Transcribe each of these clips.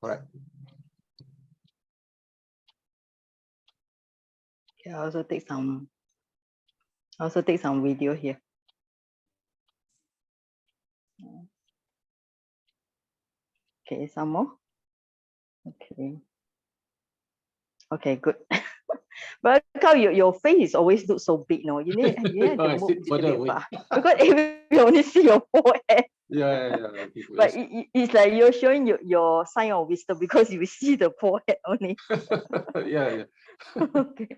All right. Okay, I also take some video here. Okay, some more. Okay. Okay, good. But how your face always look so big, no? You need to I move sit a further bit away. far because if you only see your forehead. Yeah. But it's like you're showing your sign of wisdom because you see the forehead only. Yeah. Okay.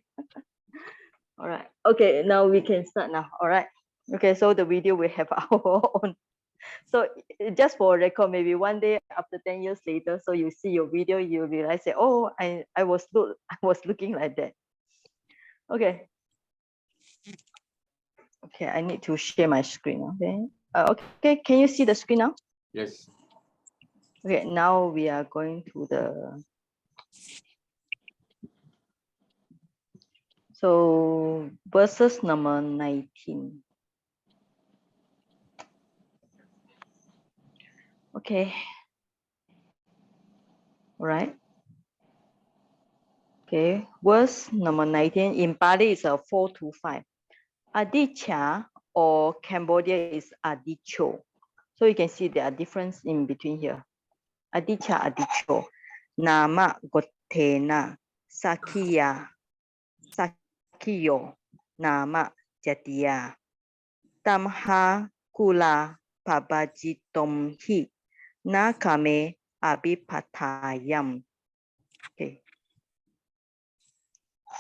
All right. Okay, now we can start now. All right. Okay, so the video will have our own. So just for record, maybe one day after 10 years later, so you see your video, you realize that, oh, I was looking like that. Okay. Okay, I need to share my screen. Okay. Okay, can you see the screen now? Yes. Okay, now we are going to the. So verses number 19. Okay. All right. Okay, verse number 19 in Pali is a 4 to 5. Aditya or Cambodia is Adicho. So you can see there are difference in between here. Aditya, Adicho. Nama, Gotena. Sakiya, Sakiyo. Nama, Jatia. Tamha, Kula, Pabajitomhi. Nakame, Abipatayam. Okay.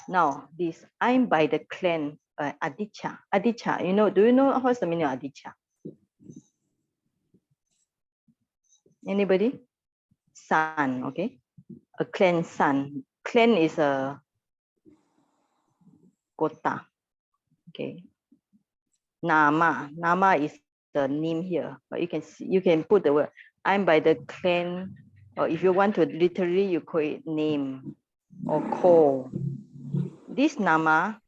Now, this I'm by the clan Aditya. Aditya, do you know what's the meaning of Aditya? Anybody? Son, okay? A clan son. Clan is a kota, okay? Nama is the name here, but you can put the word I'm by the clan, or if you want to literally, you call it name or call. This Nama,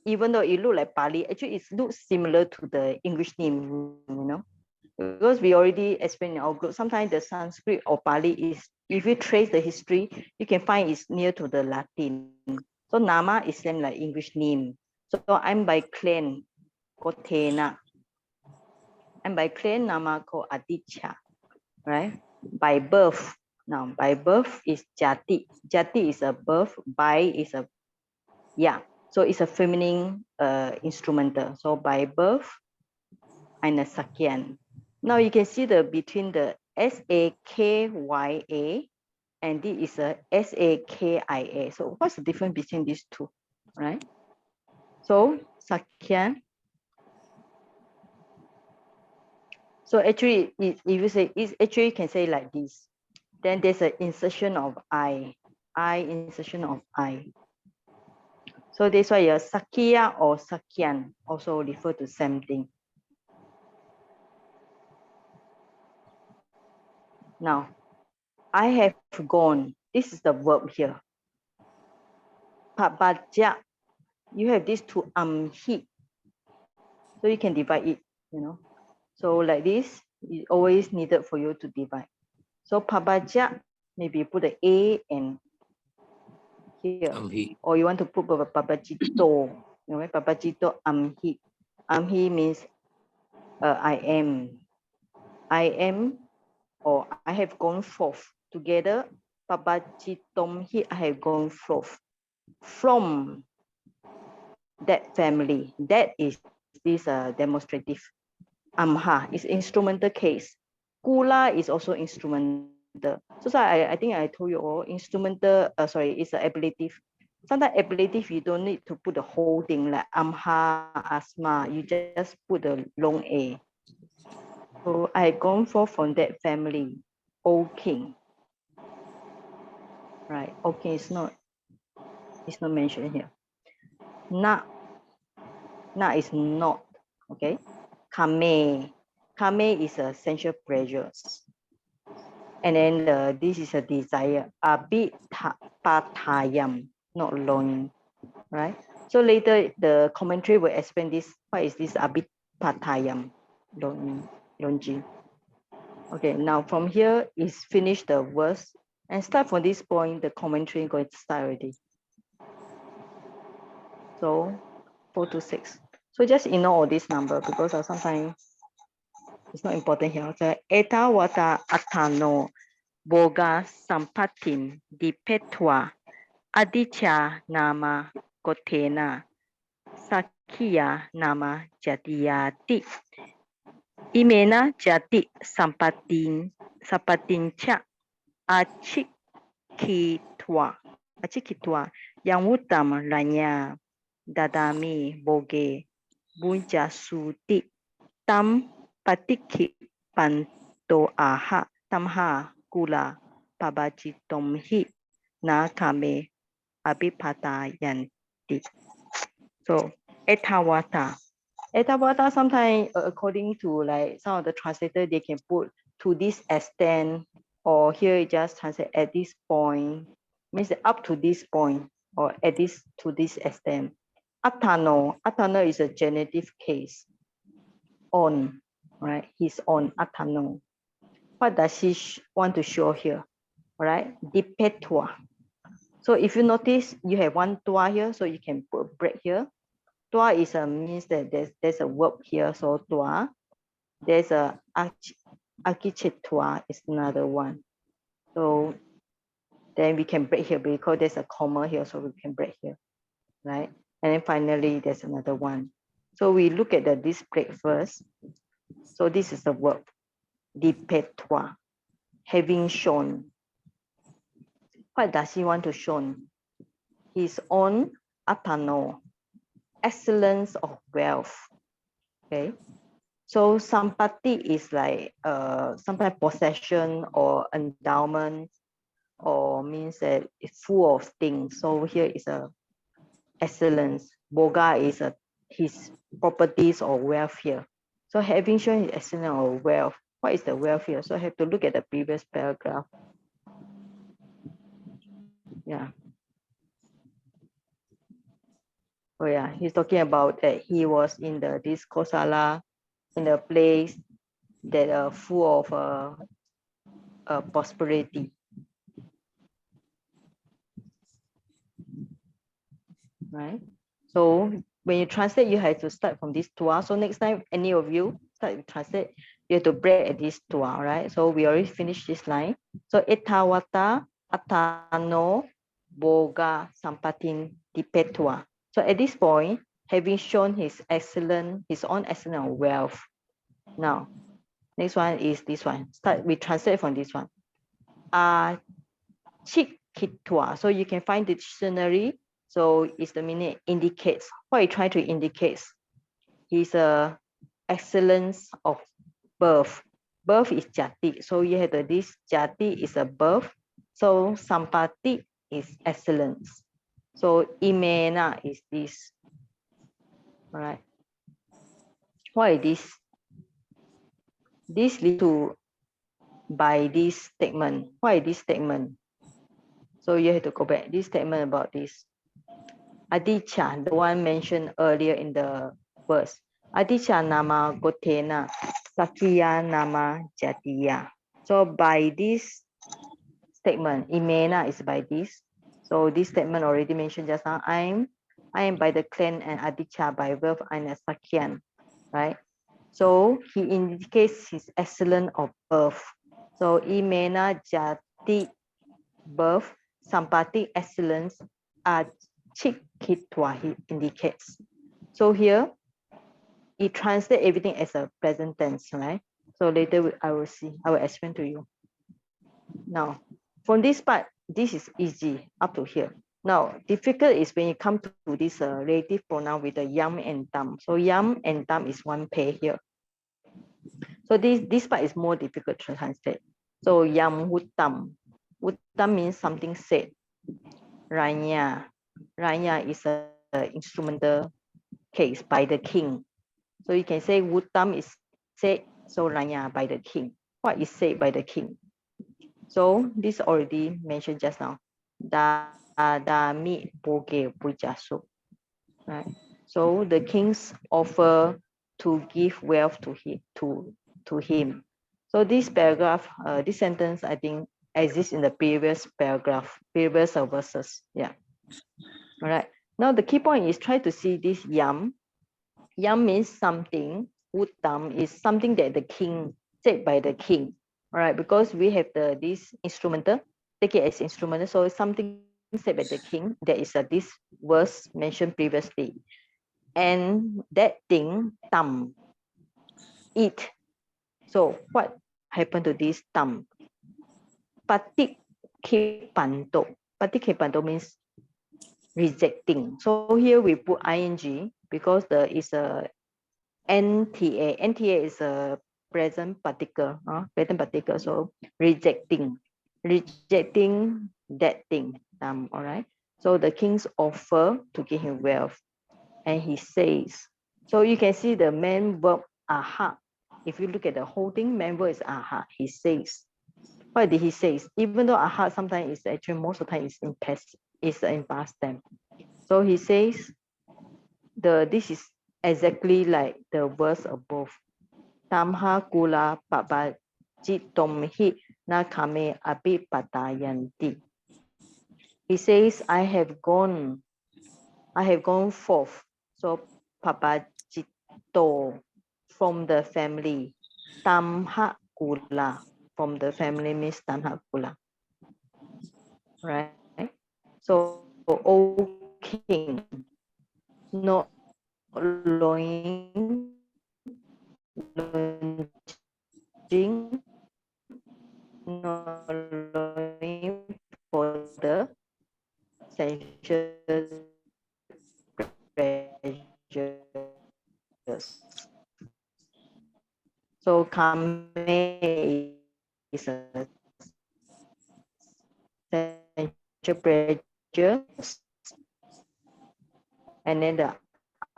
even though it look like Pali, actually it looks similar to the English name, because we already explained in our group, sometimes the Sanskrit or Pali is, if you trace the history, you can find it's near to the Latin. So Nama is same like English name. So I'm by clan, Kotena. I'm by clan Nama called Aditya, right? By birth. Now, by birth is Jati. Jati is a birth, by is a, so it's a feminine instrumental. So by birth, I'm a Sakyan. Now you can see the between the Sakya and this is a Sakia. So what's the difference between these two, right? So Sakya. So actually, if you say it, actually can say like this. Then there's an insertion of I insertion of I. So that's why your Sakya or Sakyan also refer to same thing. Now, I have gone. This is the verb here. Pabbajja. You have these two hit. So you can divide it, So like this, it's always needed for you to divide. So Pabbajja, maybe you put the A and here. Or you want to put Pabbajito. Pabbajito hit. Hit means I am. I am, or I have gone forth. Together, Pabbajjitomhi, I have gone forth from that family. That is this demonstrative. Amha is instrumental case. Kula is also instrumental. So I think I told you all instrumental, it's an ablative. Sometimes ablative, you don't need to put the whole thing like Amha, Asma. You just put the long A. So I gone forth from that family, O king. Right, O king is not mentioned here. Na is not, okay. Kame is a sensual pleasures. And then this is a desire. Abipatayam, not longing, right? So later the commentary will explain this. What is this abipatayam, longing? Okay, now from here is finish the verse And start from this point, the commentary going to start already. So 4 to 6. So just ignore all this number because sometimes it's not important here. So eta wata atano boga sampatim dipetwa aditya nama gotena sakya nama jadiyati imena jati sampatincha achikitwa yang utam ranya dadami boge bunja suti tam patiki panto aha tamha kula pabajitomhi na kame abhipatayanti. So etawata. Etawata sometimes according to like some of the translators, they can put to this extent, or here it just translate at this point, means up to this point, or at this to this extent. Atano is a genitive case. On, right? He's on atano. What does he want to show here? Right? Dipetwa. So if you notice, you have one tua here, so you can put a break here. Tua is a means that there's a verb here, so tua. There's a akichetua is another one. So then we can break here because there's a comma here, so we can break here, right? And then finally, there's another one. So we look at this break first. So this is the verb, dipetwa, having shown. What does he want to show? His own atano, excellence of wealth. Okay. So sampati is like sometimes possession or endowment, or means that it's full of things. So here is a excellence. Boga is his properties or wealth here. So having shown his excellence or wealth, what is the wealth here? So I have to look at the previous paragraph. Yeah. Oh yeah, he's talking about that he was in this Kosala, in a place that full of prosperity. Right? So when you translate, you have to start from this tua. So next time, any of you start to translate, you have to break at this tua, right? So we already finished this line. So etawata atano boga sampatin dipetua. So at this point, having shown his own excellent wealth. Now, next one is this one. We translate from this one. Chikitwa. So you can find the dictionary. So it's the meaning indicates. What he trying to indicate? He's a excellence of birth. Birth is jati. So you have this jati is a birth. So sampati is excellence. So imena is this. All right. Why this? This lead to by this statement. Why this statement? So you have to go back. This statement about this. Aditya, the one mentioned earlier in the verse. Aditya nama gotena, sakya nama jatiya. So by this statement, imena is by this. So this statement already mentioned just now. I am by the clan, and Aditya by birth, I'm a Sakyan, right? So he indicates his excellence of birth. So imena jati, birth, sampati, excellence, chikitwa, he indicates. So here, it translates everything as a present tense, right? So later I will explain to you. Now, from this part, this is easy up to here. Now, difficult is when you come to this relative pronoun with the yam and tam. So yam and tam is one pair here. So this part is more difficult to translate. So yam wutam. Wutam means something said. Ranya. Ranya is a instrumental case by the king. So you can say wutam is said, so ranya by the king. What is said by the king? So this already mentioned just now. Dadami boge bujasu. Right. So the kings offer to give wealth to him. So this paragraph, this sentence, I think exists in the previous paragraph, previous verses. Yeah. All right. Now the key point is try to see this yam. Yam means something. Uttam is something that the king said by the king. All right, because we have this instrumental, take it as instrumental. So it's something said by the king. There is this verse mentioned previously, and that thing tam eat. So what happened to this tam? Patik kepanto. Patik kepanto means rejecting. So here we put ing because there is a NTA. NTA is a present particle, present particle. So rejecting that thing. All right. So the king's offer to give him wealth, and he says. So you can see the main verb aha. If you look at the whole thing, main verb is aha. He says. What did he say? Even though aha sometimes is actually most of the time is in past, is in past tense. So he says this is exactly like the verse above. Tamha kula pabajitomhi nakame abipatayanti. He says, I have gone forth. So pabajito from the family. Tamha kula from the family means tamha kula. Right? So, O king, not longing not longing for the sensual pleasures. So kame is a sensual pleasures, and then the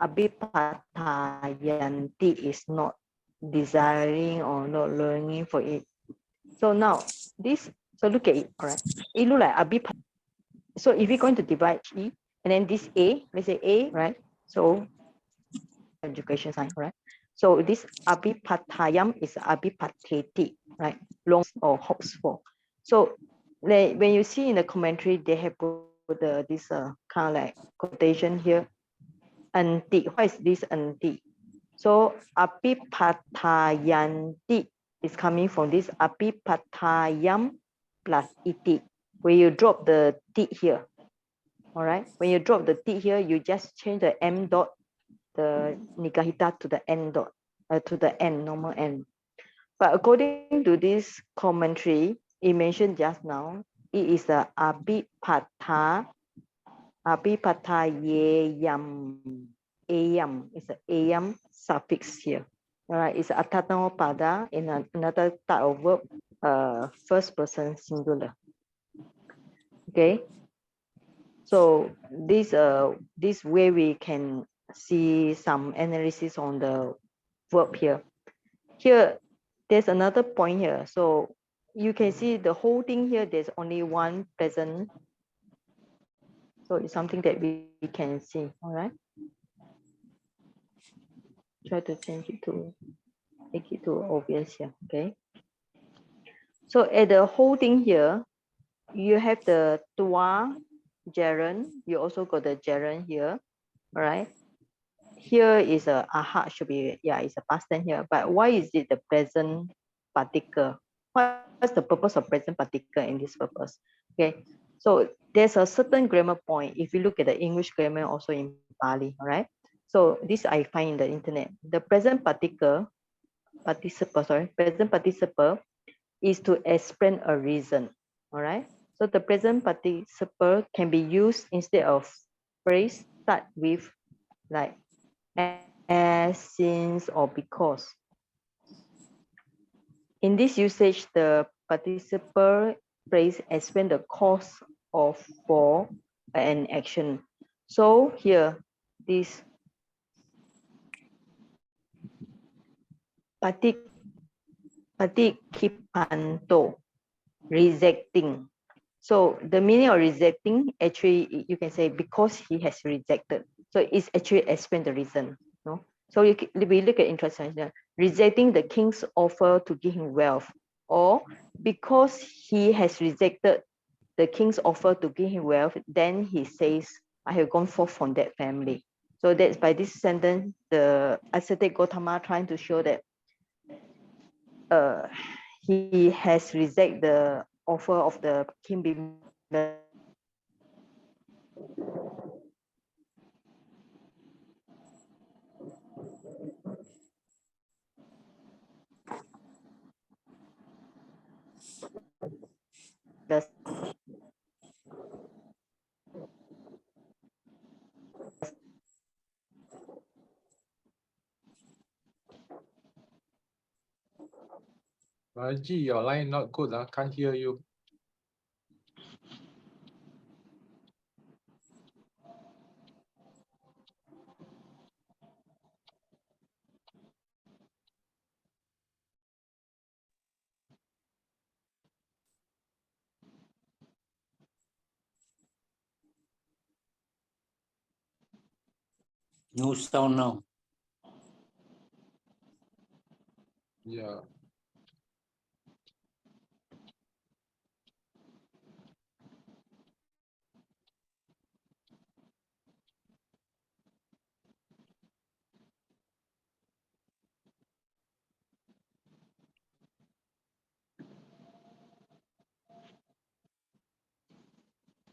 abhipatayanti is not desiring or not longing for it. So now this, so look at it, all right? It look like abhipat. So if you're going to divide E, and then this A, let's say A, right? So education sign, right? So this abhipatayam is abhipateti, right? Longs or hopes for. So when you see in the commentary, they have put this kind of like quotation here. Anti, what is this anti? So abhipatayanti is coming from this abhipatayam plus iti. When you drop the t here, all right? When you drop the t here, you just change the m dot, the nikahita to the n dot, to the n, normal n. But according to this commentary, it mentioned just now, it is the abhipatayeyam. Ayam is an ayam suffix here. All right, it's atanapada in another type of verb, first person singular. Okay, so this way we can see some analysis on the verb here. Here, there's another point here. So you can see the whole thing here. There's only one present. So it's something that we can see. All right. Try to change it to make it too obvious here. Okay. So at the whole thing here, you have the tua gerund. You also got the gerund here. All right. Here is a aha should be, yeah, it's a past tense here. But why is it the present particle? What's the purpose of present particle in this purpose? Okay. So there's a certain grammar point. If you look at the English grammar also in Pali, all right. So this I find in the internet. The present participle is to explain a reason. All right. So the present participle can be used instead of phrase start with like as, since, or because. In this usage, the participle phrase explain the cause of for an action. So here, this patikipanto, rejecting. So the meaning of rejecting, actually, you can say because he has rejected. So it's actually explain the reason. No? So we look at intranslation, rejecting the king's offer to give him wealth, or because he has rejected the king's offer to give him wealth, then he says, I have gone forth from that family. So that's by this sentence, the ascetic Gautama trying to show that he has rejected the offer of the king Raji, your line not good. Can't hear you. No sound now. Yeah.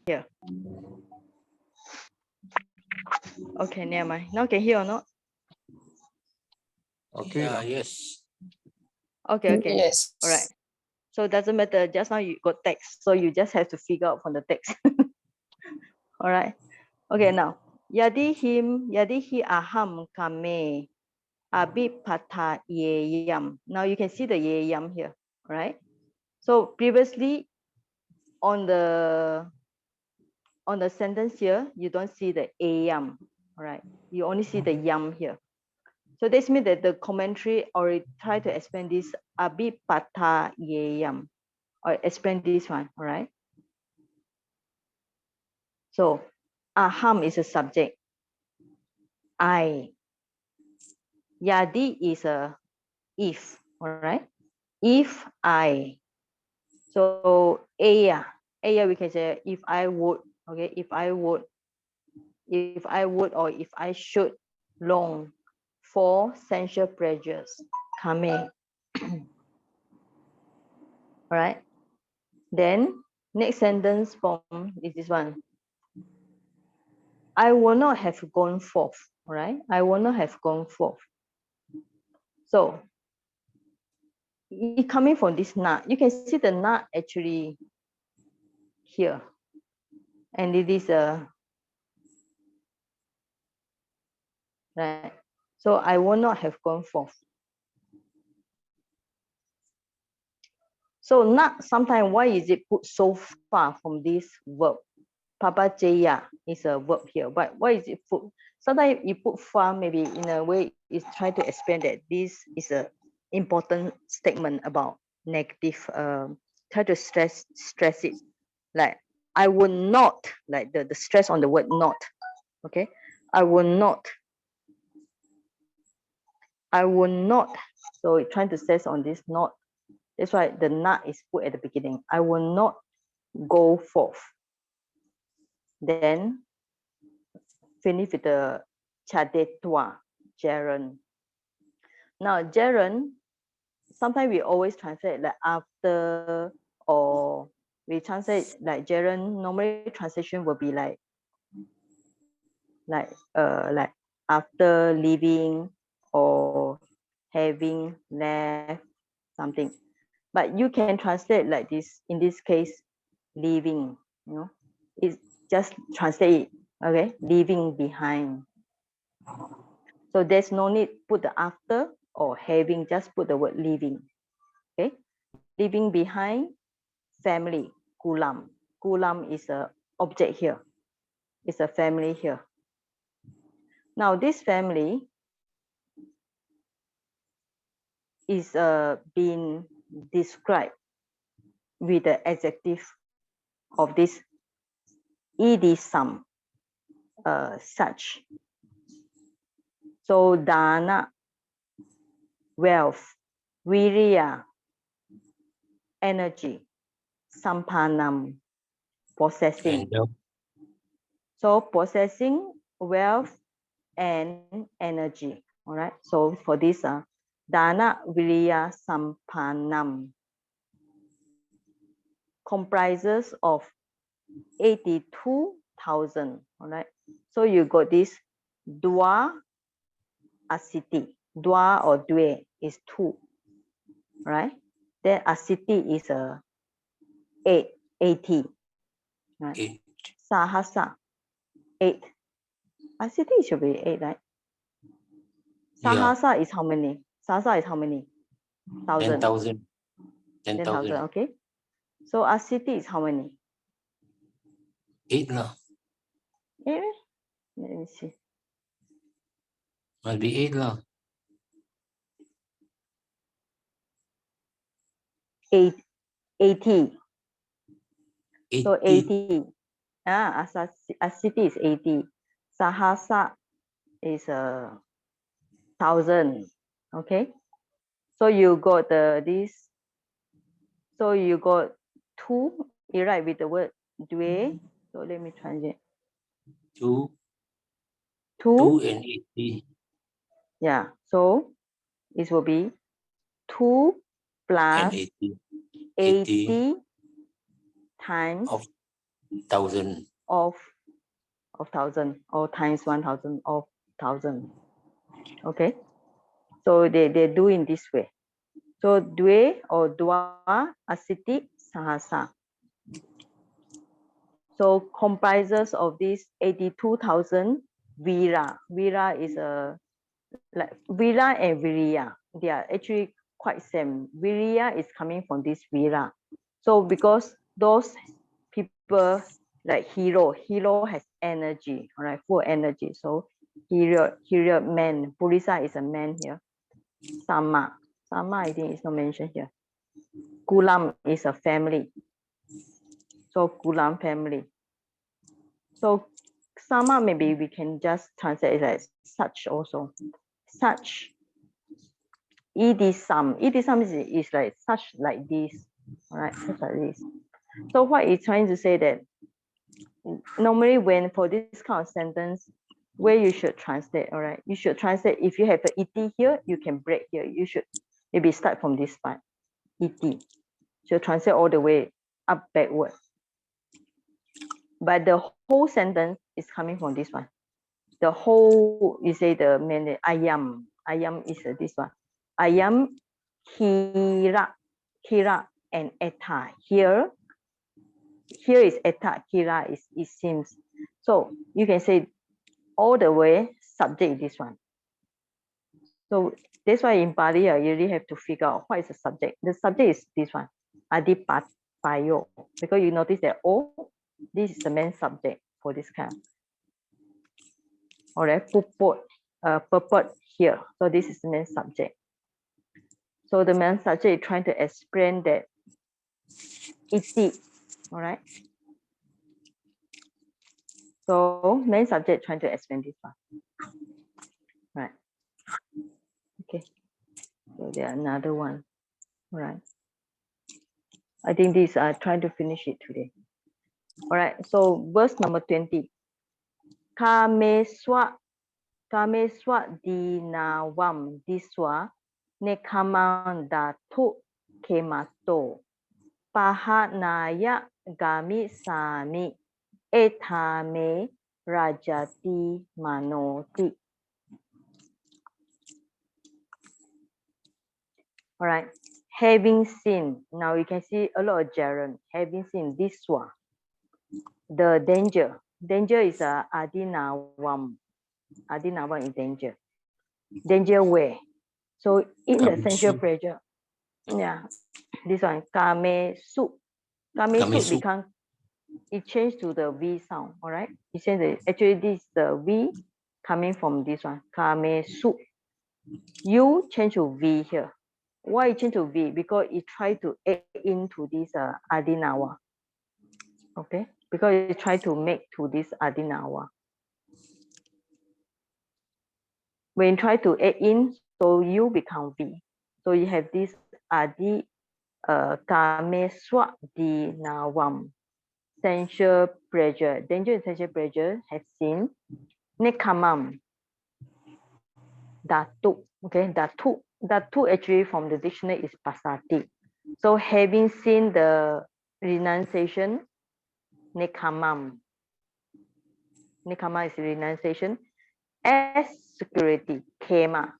here. Okay, never mind. Now can hear or not? Okay. Yeah, yes. Okay. Yes. All right. So it doesn't matter. Just now you got text, so you just have to figure out from the text. All right. Okay, now yadihi aham kame abhipata yeyam. Now you can see the yeyam here, right? So previously on the sentence here, you don't see the ayam, all right? You only see the yam here. So this means that the commentary already try to explain this abhipata yeyam, or explain this one, all right? So aham is a subject. I. Yadi is a if, all right? If I. So aya we can say if I would, okay? If I would or if I should long for sensual pleasures coming. All right. Then next sentence form is this one. I will not have gone forth. All right. I will not have gone forth. So it coming from this nut. You can see the nut actually here. And it is a right. So I will not have gone forth. So not sometimes why is it put so far from this verb? Pabbajja is a verb here, but why is it put? Sometimes you put far, maybe in a way is trying to explain that this is a important statement about negative. Try to stress it, like I will not, like the stress on the word not. Okay, I will not. So trying to stress on this not. That's why the not is put at the beginning. I will not go forth. Then finish with the chadetwa, Jaren. Now, Jaren, sometimes we always translate like after, or we translate like Jaren. Normally, translation will be like after leaving or having left something. But you can translate like this. In this case, leaving. You know, it's just translate it. Okay, leaving behind. So there's no need put the after or having, just put the word leaving. Okay, leaving behind family, kulam. Kulam is a object here. It's a family here. Now this family is being described with the adjective of this idisam, such. So dana, wealth, viriya, energy. Sampanam, possessing. And the So possessing wealth and energy. All right. So for this, Dana Viriya Sampanam comprises of 82,000. All right. So you got this Dwa Asiti. Dwa or Dwe is 2. Right. Then Asiti is 80. Right. 8. Sahasa 8. Asiti should be 8, right? Yeah. Sahasa is how many? Sahasa is how many? 1,000. 10,000. 10,000. 10,000. Okay. So Asiti is how many? 8 lah. 8. Let me see. Must be 8 lah. 8, 80. 80. So 80. Asiti is 80. Sahasa is 1,000. Okay. So you got this. So you got 2. You write with the word due. So let me translate. 2. 2. 2 and 80. Yeah. So it will be 2 And plus 80. 80 times of 1,000. of 1,000 or times 1,000 of 1,000. Okay. So they do in this way. So due or dwa asiti sahasa. So comprises of this 82,000 vira. Vira is like vira and viriya. They are actually quite same. Viriya is coming from this vira. So because those people like hero has energy, right? Full energy. So hero man. Purisa is a man here. Sama I think is not mentioned here. Kulam is a family. So Kulam family. So Sama maybe we can just translate it as such also. Such. Idisam is like such like this. All right, such like this. So what it's trying to say that normally when for this kind of sentence, where you should translate, all right, you should translate if you have an iti here, you can break here. You should maybe start from this part. Iti. So translate all the way up backward. But the whole sentence is coming from this one. The whole, you say the main ayam. Ayam is this one. Ayam, kira, and eta. Here is eta, kira is it seems. So you can say all the way subject this one. So that's why in Pali you really have to figure out what is the subject. The subject is this one, adipayo, because you notice that this is the main subject for this kind. All right, purport here. So this is the main subject. So the main subject is trying to explain that iti. All right. So main subject trying to explain this one. Right. Okay. So there another one. All right. I think these are trying to finish it today. All right. So verse number 20. Kameswa dinawam diswa nekamandatu kemato pahanaya gami sami etame rajati manoti. All right, having seen, now you can see a lot of gerund, having seen this one, the danger is adinawam is danger. Danger where? So in the essential pressure, yeah, this one, kamesu become, it changed to the V sound, all right? It says that actually this is the V coming from this one, kamesu. You change to V here. Why it change to V? Because it tried to add into this adinawa. Okay, because it tried to make to this adinawa. When try to add in, so you become V. So you have this Kameswa di nawam. Sensual pleasure, danger and sensual pleasure have seen. Nekamam. Datu. Okay, Datu. Datu actually from the dictionary is pasati. So having seen the renunciation, Nekamam. Nekama is renunciation. As security, Kema.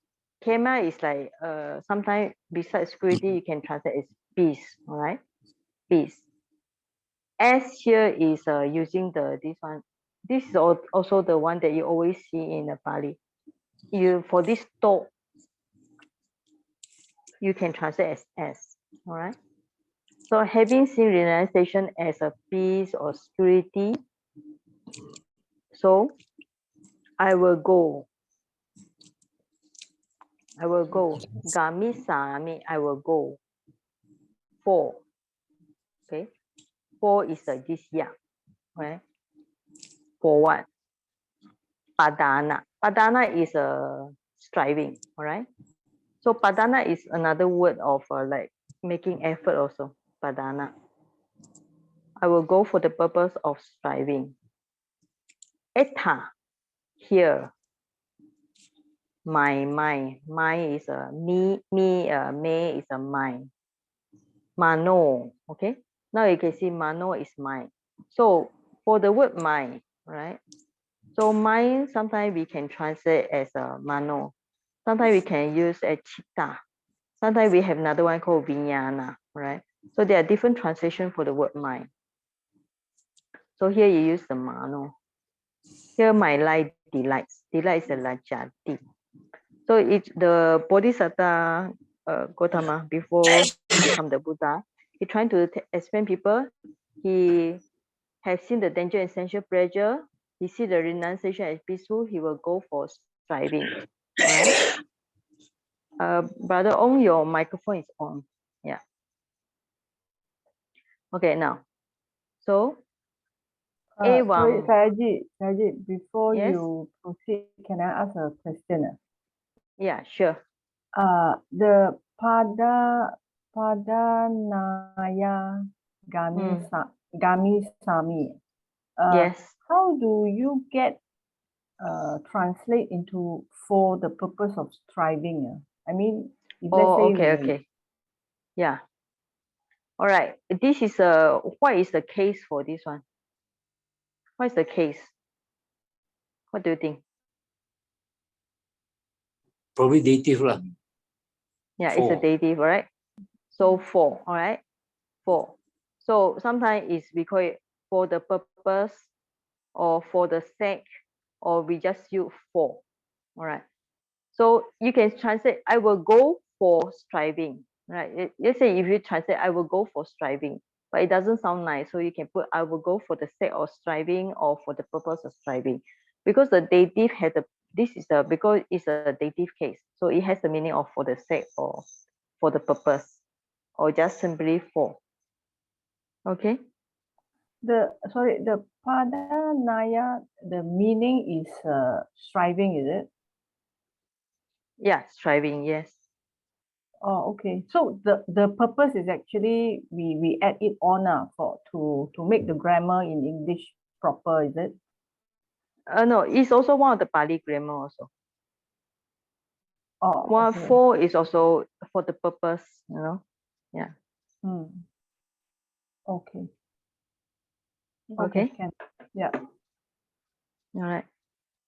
Kema is like sometimes besides security, you can translate as peace, all right? Peace. As here is using this one. This is also the one that you always see in the Pali. You for this to, you can translate as S, all right? So having seen renunciation as a peace or security, so I will go. I will go. Gami sami, I will go. For. Okay. For is this year. Right? For what? Padana. Padana is striving. All right. So padana is another word of like making effort also. Padana. I will go for the purpose of striving. Eta. Here. My is a me, me is a mine. Mano, okay. Now you can see mano is mine. So for the word mine, right? So mine sometimes we can translate as a mano. Sometimes we can use a chitta. Sometimes we have another one called vinyana, right? So there are different translations for the word mine. So here you use the mano. Here my life delights. Delight is a lajati. So it's the Bodhisattva Gautama, before he become the Buddha, he trying to explain people. He has seen the danger and sensual pleasure. He see the renunciation as peaceful. He will go for striving. Right? Brother Ong, your microphone is on. Yeah. Okay, now. So, sorry, Sayaji, before yes? you proceed, can I ask a question? Yeah, sure. The Padanaya Gami Sami. Yes. How do you get translate into for the purpose of striving? I mean, if let's say okay. Yeah. All right. This is what is the case for this one? What is the case? What do you think? Probably dative lah. Yeah, it's a dative, all right? So for, all right? For. So sometimes it's because for the purpose or for the sake, or we just use for, all right? So you can translate, I will go for striving, right? Let's say if you translate, I will go for striving, but it doesn't sound nice. So you can put, I will go for the sake of striving or for the purpose of striving. Because the dative has because it's a dative case. So it has the meaning of for the sake or for the purpose or just simply for. Okay. The Padanaya, the meaning is striving, is it? Yeah, striving, yes. Oh, okay. So the purpose is actually we add it on to make the grammar in English proper, is it? No, it's also one of the Pali grammar also. Oh, One okay. for is also for the purpose, Yeah. Okay. Okay. Can. Yeah. All right.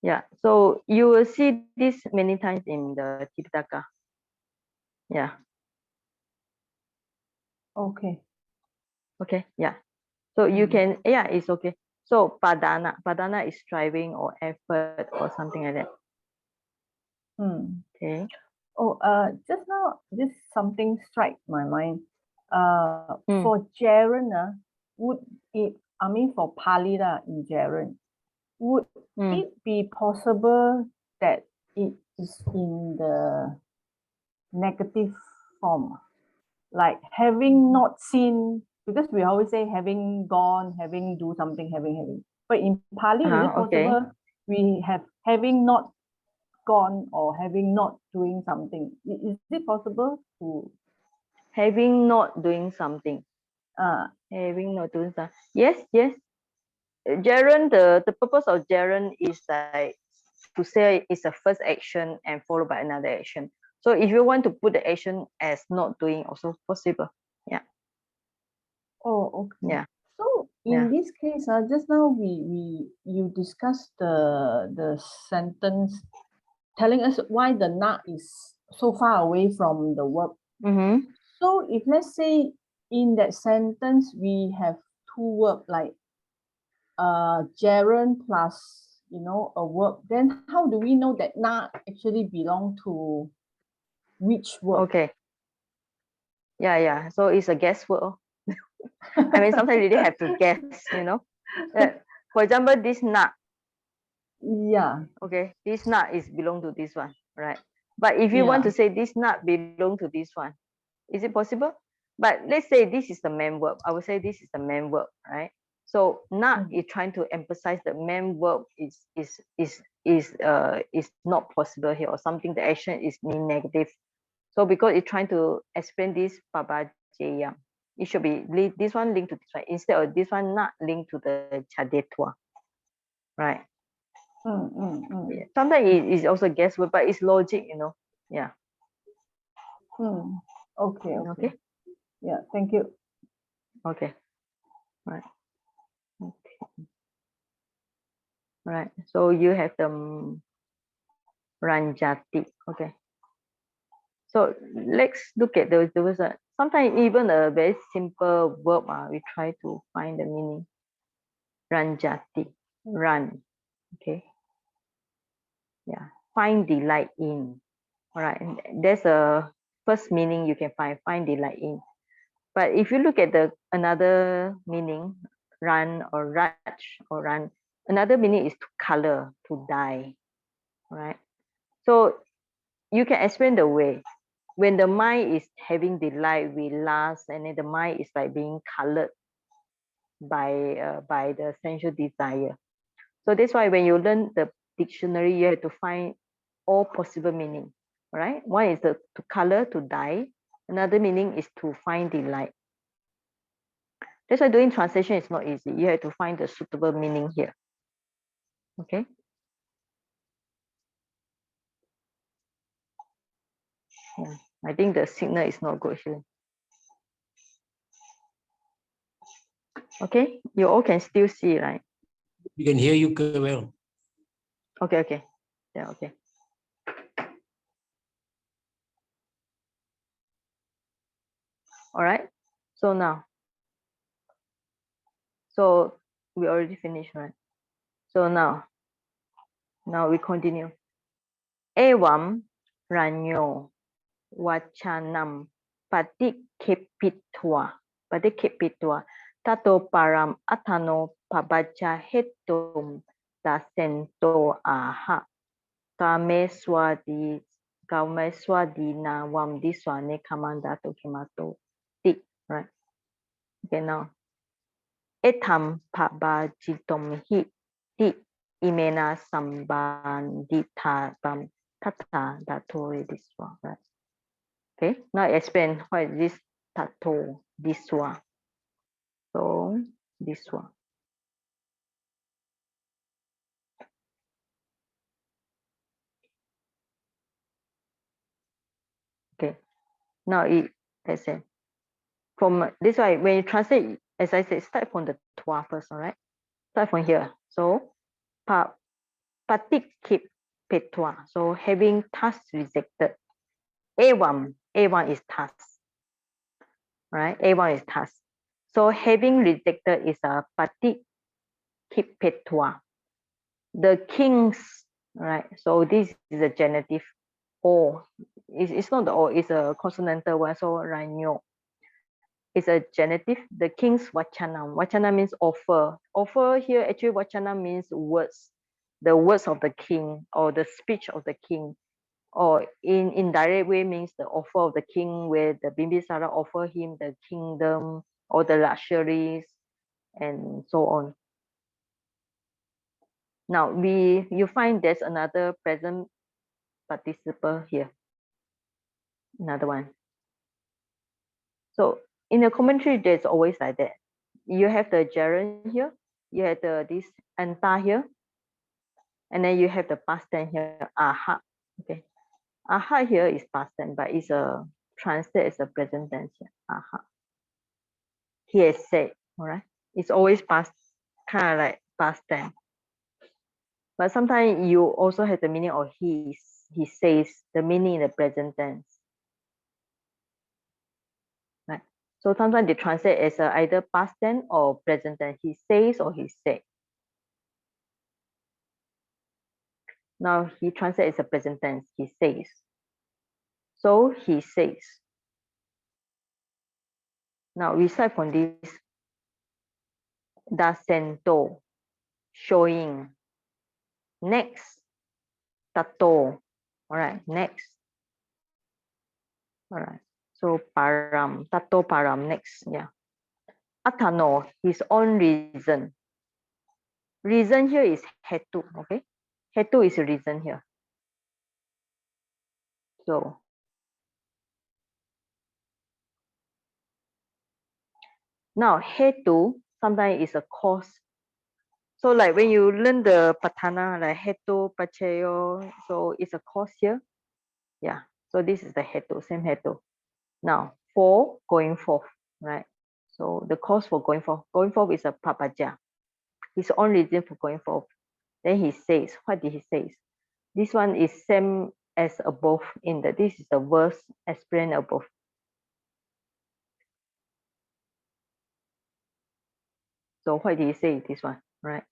Yeah. So you will see this many times in the Tipitaka. Yeah. Okay. Okay. Yeah. So you can, yeah, it's okay. So padana. Padana is striving or effort or something like that. Okay. Oh, just now this something strike my mind. For Jaren, would it, I mean for Pali in Jaren, would it be possible that it is in the negative form? Like having not seen, because we always say having gone, having do something, having. But in Pali, is it possible we have having not gone or having not doing something? Is it possible to Having not doing something. Having not doing something. Yes, yes. Gerund, the purpose of gerund is like to say it's a first action and followed by another action. So if you want to put the action as not doing, also possible. Yeah. Oh, okay. Yeah. So in this case, just now you discussed the sentence telling us why the na is so far away from the verb. Mm-hmm. So if let's say in that sentence we have two verbs like gerund plus a verb, then how do we know that na actually belong to which verb? Okay. Yeah, yeah. So it's a guesswork. I mean, sometimes you really have to guess, For example, this nut. Yeah. Okay, this nut is belong to this one, right? But if you want to say this nut belong to this one, is it possible? But let's say this is the main verb. I would say this is the main verb, right? So nut is trying to emphasize the main verb is not possible here, or something. The action is in negative. So because it's trying to explain this Pabbajja, it should be this one linked to this one instead of this one not linked to the Chadetua, right? Yeah. Sometimes it is also guesswork, but it's logic, Yeah. Okay. Okay. Yeah. Thank you. Okay. Right. Okay. Right. So you have the Ranjati. Okay. So let's look at those. There was sometimes even a very simple verb. We try to find the meaning. Ranjati. Run. Okay. Yeah. Find delight in. All right. And there's a first meaning you can find delight in. But if you look at the another meaning, run or raj or run, another meaning is to color, to dye, right? So you can explain the way. When the mind is having delight with lust, and then the mind is like being colored by the sensual desire. So that's why when you learn the dictionary, you have to find all possible meaning, right? One is to color, to dye. Another meaning is to find delight. That's why doing translation is not easy. You have to find the suitable meaning here. Okay. Yeah. I think the signal is not good here. Okay. You all can still see, right? We can hear you well. Okay. Okay. Yeah. Okay. All right. So now, so we already finished, right? So now we continue. Evam ranyo wachanam patikepitwa tato param atano pabbajja hetum dasento aha kameswadi na wam diswane kamandato kimato ti, right? Okay, now etam pabbajjitom hi ti imena sambandita bam tata datori diswa, right? Okay, now I explain what is this tato diswa. So this one. Okay, now let's say from this way, when you translate, as I said, start from the twa first, all right? Start from here. So patikip petwa. So having task rejected. A1 is task. Right? A1 is task. So having rejected is a patikip petwa. The kings, right? So this is a genitive O. It's not the O, it's a consonantal one. So ranyo. It's a genitive. The king's vachana. Vachana means offer. Offer here, actually, vachana means words. The words of the king or the speech of the king. Or in indirect way means the offer of the king, where the Bimbisara offer him the kingdom or the luxuries and so on. Now you find there's another present participle here. Another one. So in the commentary, there's always like that. You have the gerund here, you have this anta here, and then you have the past tense here, aha. Okay, aha here is past tense, but it's a translate as a present tense here. Aha. He has said, all right. It's always past, kind of like past tense. But sometimes you also have the meaning of he says, the meaning in the present tense. Right. So sometimes they translate as either past tense or present tense. He says or he said. Now he translates as a present tense. He says. So he says. Now we start from this. Dasento, showing. Next, tato. All right, next. All right. So param, tato param, next. Yeah. Atano, his own reason. Reason here is hetu, okay? Hetu is a reason here. So now hetu sometimes is a cause. So like when you learn the patana, like hetu, pacheyo, so it's a cause here. Yeah. So this is the hetu, same hetu. Now for going forth, right? So the cause for going forth is a Pabbajja. His own reason for going forth. Then he says, what did he say? This one is same as above in the, this is the verse explained above. So what did he say? This one, right?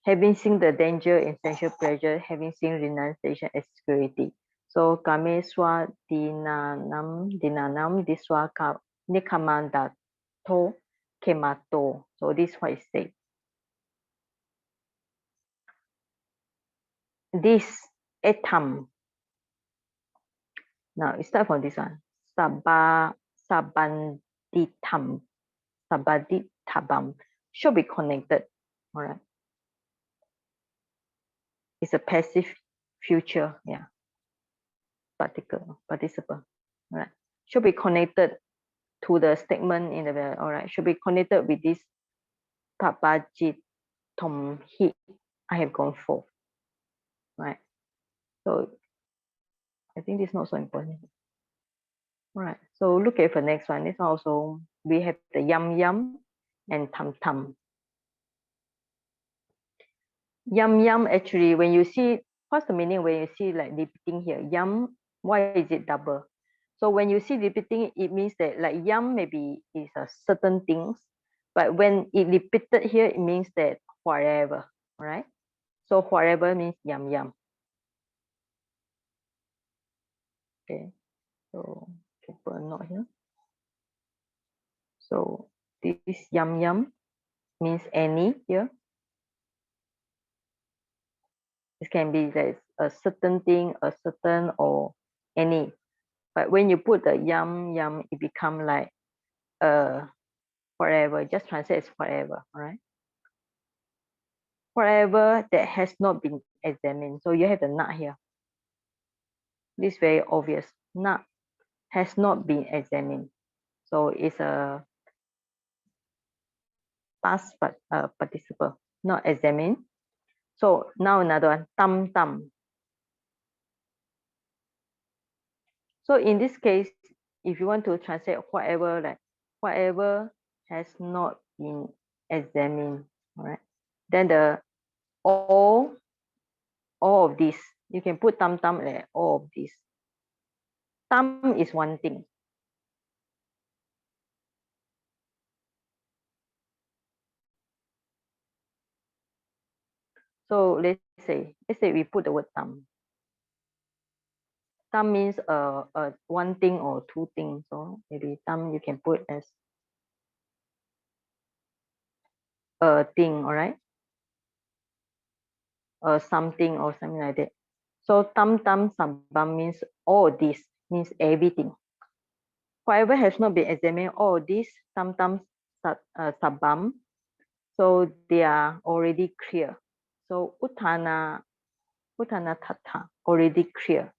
Having seen the danger in sensual pleasure, having seen renunciation as security. So kame swa dinanam diswa nikamandato kemato. So this is what it says. This etam. Now it start from this one. Sabanditam. Sabaditabam should be connected. All right. It's a passive future. Yeah. Participle. All right. Should be connected to the statement in the, all right, should be connected with this Pabbajjitom he, I have gone for. Right. So I think this is not so important. All right. So look at the next one. This one also, we have the yum yum and tam tam. Yum yum, actually, when you see, what's the meaning when you see like repeating here? Yum, why is it double? So when you see repeating, it means that like yum maybe is a certain things, but when it repeated here, it means that whatever, right? So whatever means yum yum. Okay, so put a note here. So this yum yum means any here. It can be that a certain thing, a certain or any. But when you put the yum yum, it become like forever. Just translate as forever, all right? Forever that has not been examined. So you have the nut here. This is very obvious. Nut has not been examined. So it's a past participle, not examined. So now another one, tam tam. So in this case, if you want to translate whatever, like whatever has not been examined, all right? Then the all of this, you can put tam tam like all of this. Tam is one thing. So let's say we put the word tam. Tam means one thing or two things. So maybe tam you can put as a thing, all right? Something or something like that. So tam tam sabam means all this, means everything. Whatever has not been examined, all this tam tam sabam, so they are already clear. So utana tata, already clear.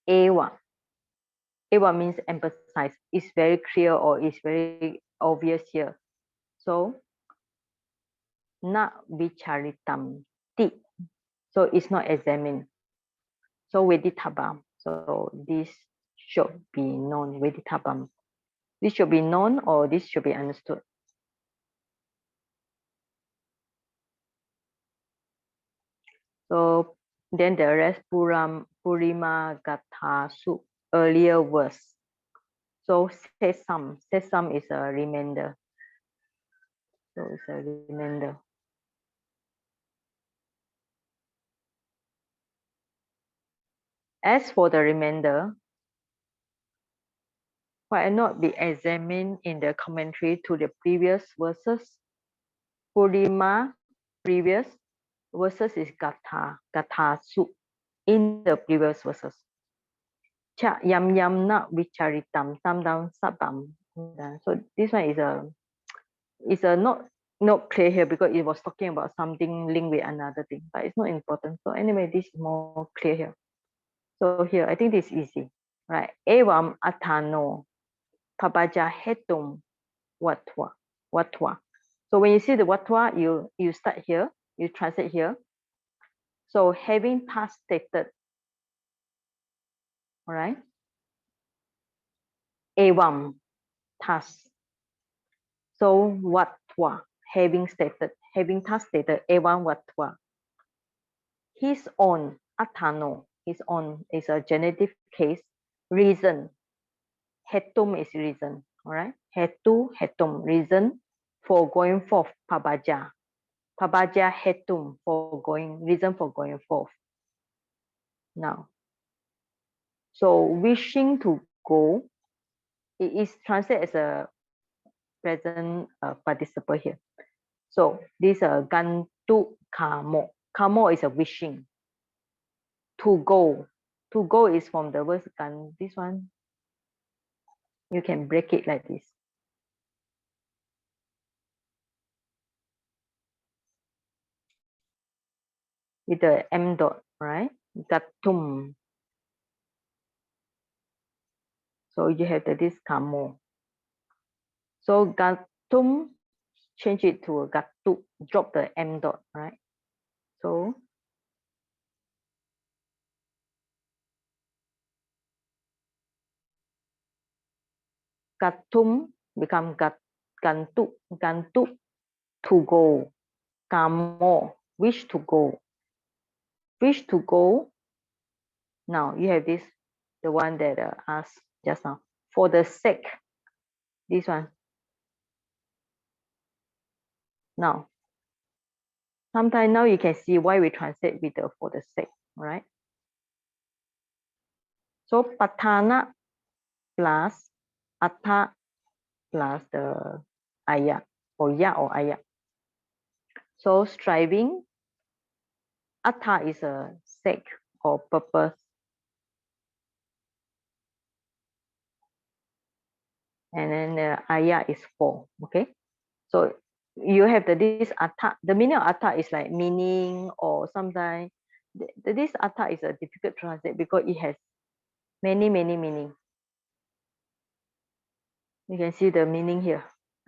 Ewa. Ewa means emphasize. It's very clear or it's very obvious here. So na vicharitam ti. So it's not examined. So veditabam. So this should be known. Veditabam. This should be known or this should be understood. So then the rest Purima Gatha Su, earlier verse. So sesam is a remainder. So it's a remainder. As for the remainder, why not be examined in the commentary to the previous verses? Purima, previous verses is Gatha Su, in the previous verses. Cha yam yam na vicharitam tam dam sabam. So this one is a not clear here because it was talking about something linked with another thing, but it's not important. So anyway, this is more clear here. So here, I think this is easy, right? Evam atano Pabbajja hetum watwa. So when you see the watwa, you start here, you translate here. So having thus stated, all right? Evam thus. So watwa, having thus stated, evam watwa. His own atano, his own is a genitive case. Reason, hetum is reason, all right? Hetum, reason for going forth, Pabbajja. Pabbajja hetum, reason for going forth. Now, so wishing to go, it is translated as a present participle here. So this gantu kamo. Kamo is a wishing. To go is from the word gan. This one, you can break it like this. With the M dot, right? Gatum. So you have this kamo. So gatum, change it to a gatu, drop the M dot, right? So gatum become gantu, to go. Kamo, wish to go. Wish to go. Now you have this, the one that asked just now. For the sake, this one. Now, sometimes now you can see why we translate with the for the sake, right? So patana plus atta plus the ayat or ya or ayat. So striving, atta is a sake or purpose. And then the ayat is for, okay? So you have this atta. The meaning of atta is like meaning, or sometimes this atta is a difficult to translate because it has many meaning. You can see the meaning here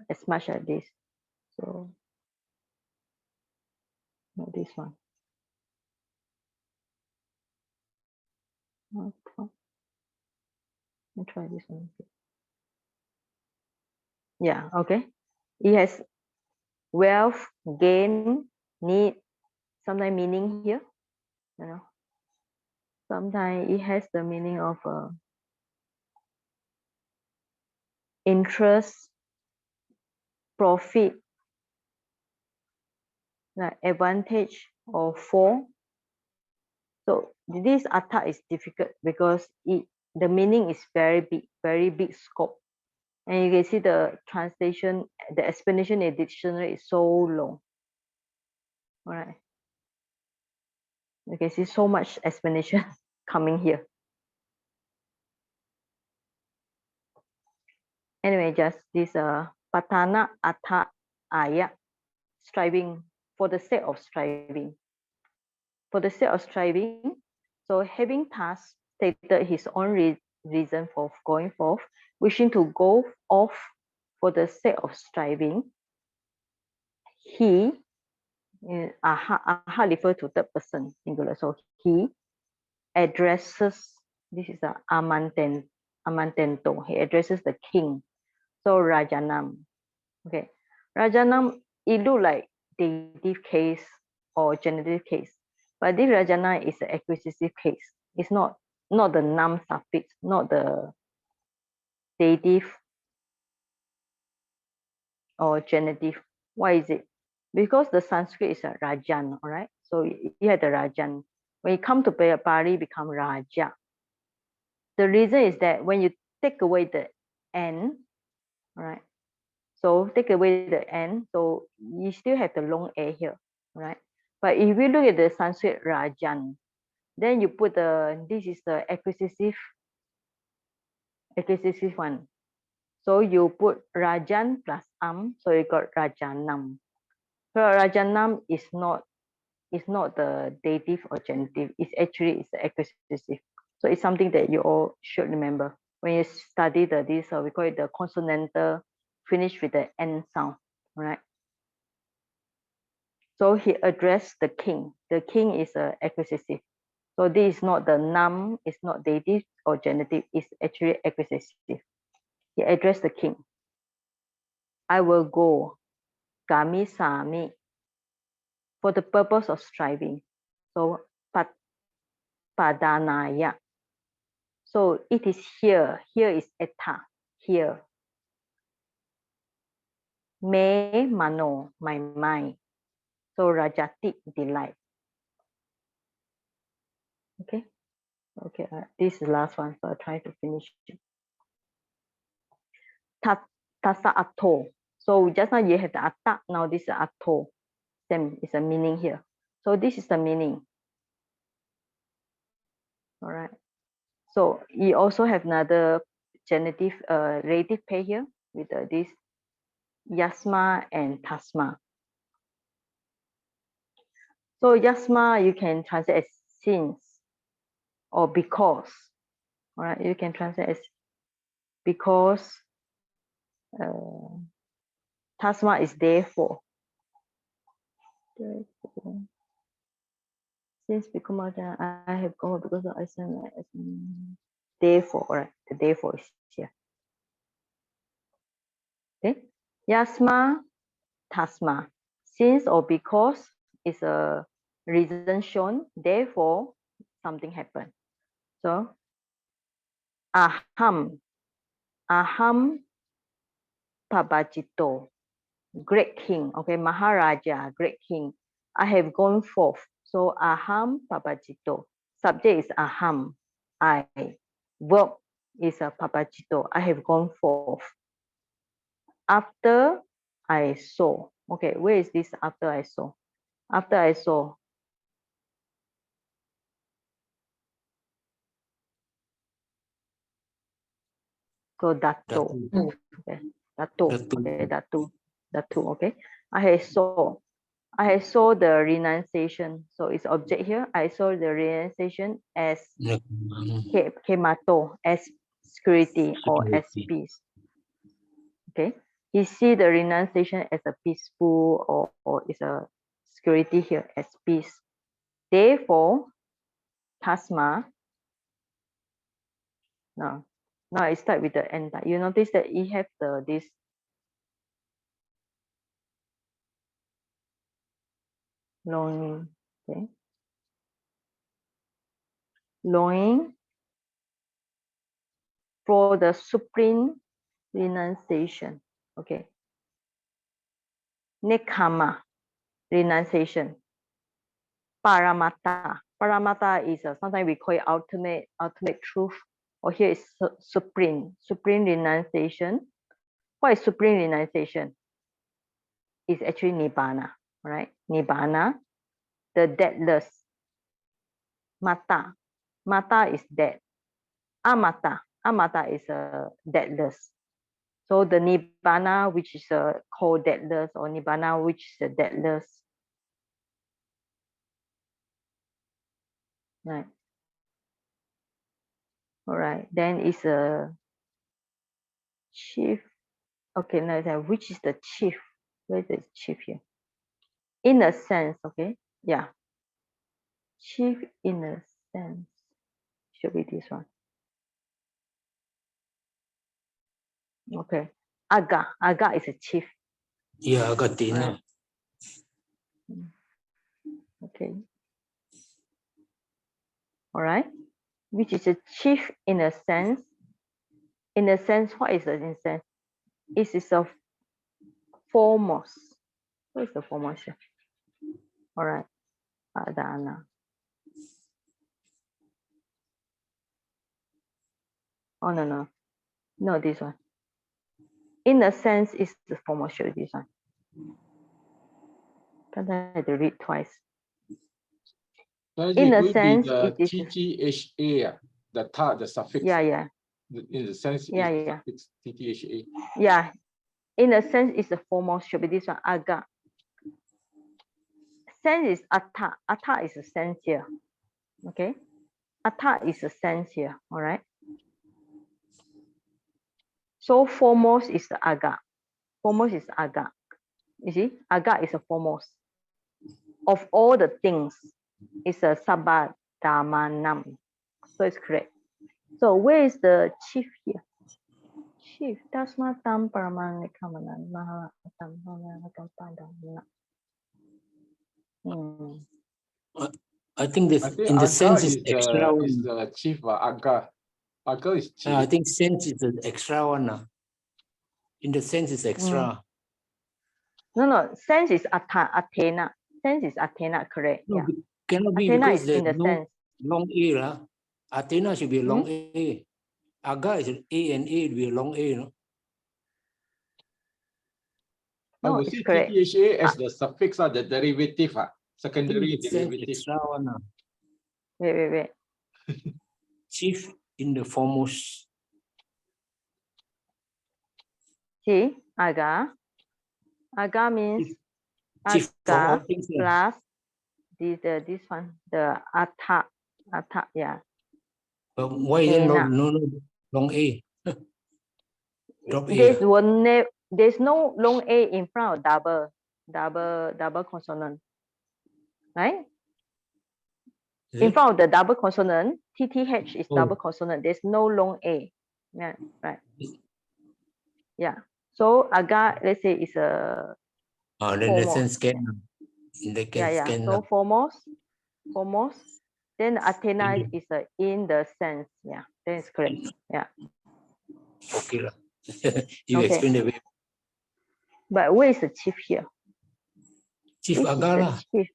as much as this. So not this one. I'll try this one. Yeah, okay. It has wealth, gain, need, sometimes meaning here. You know, sometimes it has the meaning of interest, profit, like advantage or for. So this atta is difficult because the meaning is very big scope. And you can see the translation, the explanation in the dictionary is so long. All right. You can see so much explanation coming here. Anyway, just this patana atta ayat, striving, for the sake of striving. For the sake of striving, so having task stated his own reason for going forth, wishing to go off for the sake of striving. He, aha refer to third person singular, so he addresses, this is a amantento, he addresses the king. So Rajanam. Okay, Rajanam, it look like dative case or genitive case, but this Rajana is an acquisitive case. It's not the nam suffix, not the dative or genitive. Why is it? Because the Sanskrit is a Rajan, all right? So you have the Rajan. When you come to Pali, become Raja. The reason is that when you take away the N, all right? So take away the N, so you still have the long A here, right? But if we look at the Sanskrit Rajan, then you put this is the acquisitive one. So you put Rajan plus so you got Rajanam. So Rajanam is not the dative or genitive. It's actually the acquisitive. So it's something that you all should remember when you study this. We call it the consonantal finish with the N sound, right? So he addressed the king. The king is a acquisitive. So this is not the nam, it's not dative or genitive, it's actually acquisitive. He addressed the king. I will go, gami sami, for the purpose of striving. So padanaya. So it is here. Here is eta. Here. Me mano, my mind. So rajati, delight. Okay. Okay. This is the last one. So I'll try to finish it. Tasa ato. So just now you have the atta. Now this is ato. Same is a meaning here. So this is the meaning. All right. So you also have another genitive relative pair here with this yasma and tasma. So yasma you can translate as since or because. All right, you can translate as because. Tasma is therefore. Since become I have gone because I said therefore. All right, the therefore is here. Okay, yasma, tasma. Since or because is a reason shown, therefore something happened. So aham Pabbajito, great king. Okay, Maharaja, great king. I have gone forth. So aham Pabbajito. Subject is aham, I. Verb is a Pabbajito. I have gone forth. After I saw. Okay, where is this after I saw? After I saw. So dato. Okay, dato. Okay, dato. Okay, I saw the renunciation. So it's object here. I saw the renunciation as kemato, as security or as peace. Okay, he see the renunciation as a peaceful or is a security here as peace. Therefore, tasma. Now it start with the end. You notice that you have this longing. Okay, longing for the supreme renunciation. Okay, nekama, renunciation. Paramata is sometimes we call it ultimate truth, or here is supreme renunciation. What is supreme renunciation? It's actually nibbana, right? Nibbana, the deathless. Mata is dead. Amata is deathless. So the nibbana, which is called deathless, or nibbana, which is deathless. Right. All right, then it's a chief. Okay, now then which is the chief? Where is the chief here? In a sense, okay, yeah. Chief in a sense should be this one. Okay, aga is a chief. Yeah, Agatina. Right. Okay. All right, which is a chief in a sense. In a sense, what is it in sense? It is a foremost. What is the foremost here? All right, Padana. Oh no, this one. In a sense, is the foremost. Show this one. But I had to read twice. In a sense, the it is. TTHA, the suffix. Yeah. In the sense, Yeah. suffix TTHA. Yeah. In a sense, is the foremost. Should be this one. Aga. Sense is atta. Atta is a sense here. Okay. Atta is a sense here. All right. So foremost is the aga. Foremost is aga. You see, aga is a foremost. Of all the things, it's a sabadamanam. So it's correct. So where is the chief here? Chief. Tasmatam paramanikkamanan mahalatam padana. I think this I think in the Aga sense is the, extra one. is the chief. Aga is chief. I think sense is the extra one. In the sense is extra. No. Sense is Athena. Sense is Athena, correct? No, Yeah. cannot be Athena because is there's in the no sense. long A. Athena should be a long A. Aga is an A and A will be a long A. No? I No, would it's say correct. TTHA as the suffix, the derivative, secondary Sense derivative. extra one. Wait. Chief in the foremost. See, aga. Aga means Chief for all aga things. plus this one, the atha, yeah. But why is it Thena. no long A? Drop A. There's no long A in front of double consonant, right? In front of the double consonant, TTH is double consonant. There's no long A. Yeah, right. Yeah. So aga, let's say is a Then the sense can. Yeah. So foremost. Then Athena is in the sense. Yeah, that is correct. Yeah. Okay. You explain the way. But where is the chief here? Chief Aga. Chief?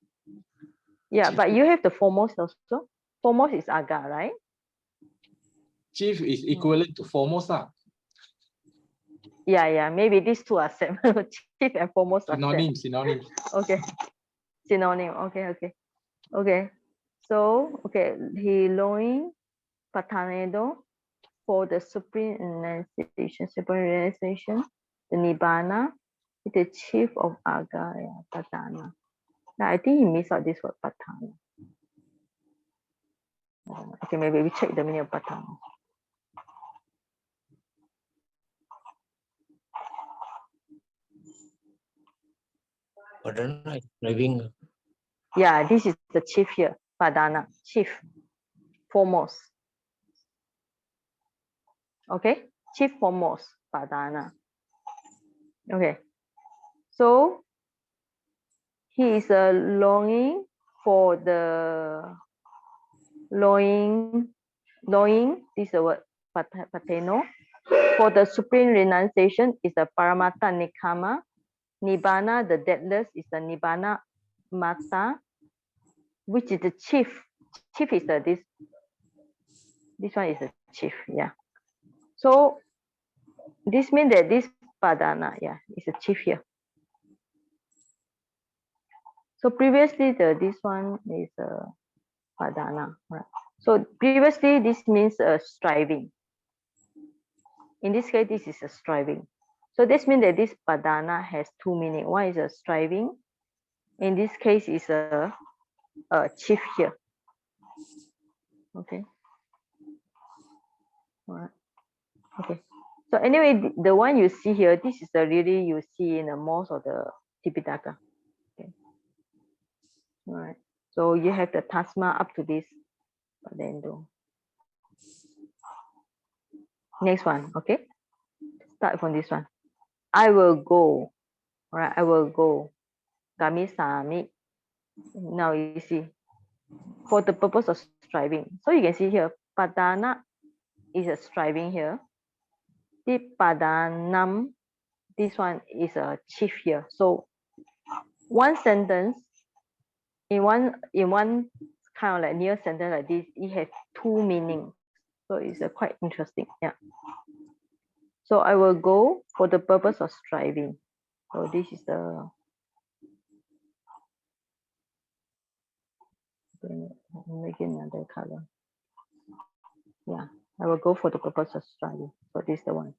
Yeah, but you have the foremost also. Foremost is aga, right? Chief is equivalent to foremost. Yeah. Maybe these two are same. Chief and foremost are same. Synonym. Okay. Synonym. Okay. So, he loin patanedo for the supreme realization, the nibbana, the chief of aga, patana. Now I think he missed out this word patana. Okay, maybe we check the meaning of patana. Padana is driving. Yeah, this is the chief here. Padana, chief, foremost. Okay, chief foremost, padana. Okay, so he is longing for the longing. This is the word pateno. For the supreme renunciation is the paramatta nikama. Nibbana, the deathless, is the nibbana mata, which is the chief. Chief is this. This one is the chief. Yeah. So this means that this padana, is a chief here. So previously this one is padana, right? So previously this means striving. In this case, this is a striving. So this means that this padana has two meanings. One is a striving. In this case, is a chief here. Okay. All right. Okay. So anyway, the one you see here, this is the really you see in the most of the Tipitaka. Okay. All right. So you have the tasma up to this, but then do. Next one. Okay. Start from this one. I will go. All right. I will go. Gami sami. Now you see, for the purpose of striving. So you can see here, padana is a striving here. The padanam, this one is a chief here. So one sentence in one kind of like near sentence like this, it has two meanings. So it's quite interesting. Yeah. So I will go for the purpose of striving. So this is the make it another color. Yeah, I will go for the purpose of striving. So this is the one.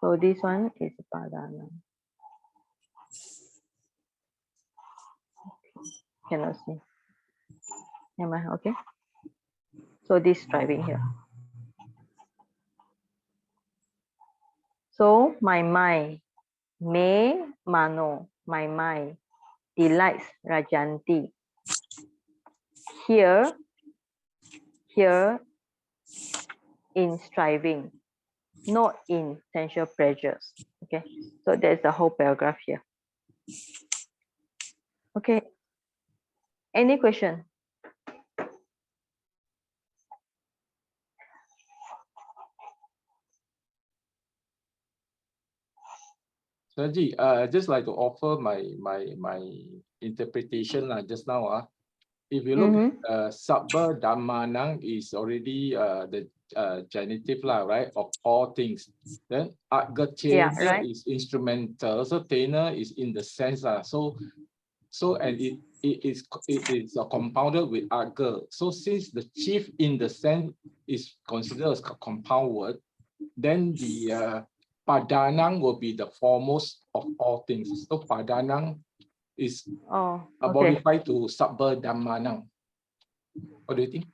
So this one is padana. Cannot see. Am I okay? So this striving here. So my mind, me mano, my mind delights rajanti. Here in striving, not in sensual pleasures. Okay, so there's the whole paragraph here. Okay, any question? Saji, just like to offer my interpretation just now. If you look at Sabba Dhammanang is already the genitive right, of all things. Then Agatena right. is instrumental, so Tena is in the sense. So and it is compounded with Aga. So since the chief in the sense is considered as a compound word, then the Padanang will be the foremost of all things. So Padanang is modified to Sabba Dhammanang. What do you think?